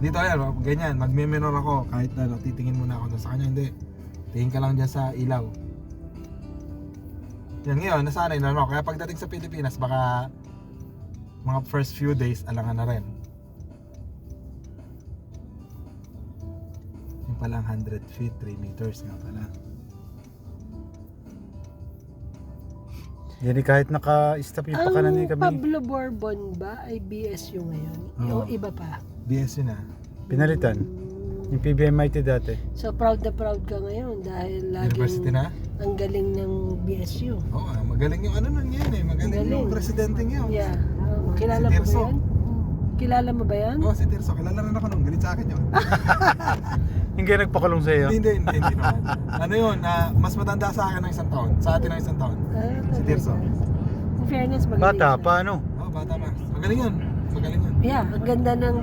Dito ayan, ganyan, magme-menor ako kahit na titingin muna ako doon sa kanya, hindi. Tingin ka lang dyan sa ilaw. Yan ngayon, nasanay na Kaya pagdating sa Pilipinas, baka mga first few days, alangan na rin. Yung palang 100 feet, 3 meters nga pala. Yan kahit naka-stop yung pakanan ni kami. Pablo Bourbon ba ay BSU ngayon? Oo. O iba pa? BSU na. Pinalitan. Yung PBMIT dati. So proud na proud ka ngayon dahil University laging na? ang galing ng BSU. Oo, magaling yung ano nun yan eh. Magaling yung presidente ngayon. Yeah. Kilala Si mo ba Tirso. yan? Kilala mo ba yan? Oo, si Tirso. Kilala rin ako nung. Galit sa akin yun. Yung kaya nagpakulong sa'yo. Hindi naman. Ano yun, mas matanda sa akin ng isang taon. Sa atin ng isang taon. Si Tirso. In fairness, magaling Bata, siya. paano? Oo, bata pa. Magaling yun. Magaling yun. Yeah, ang ganda ng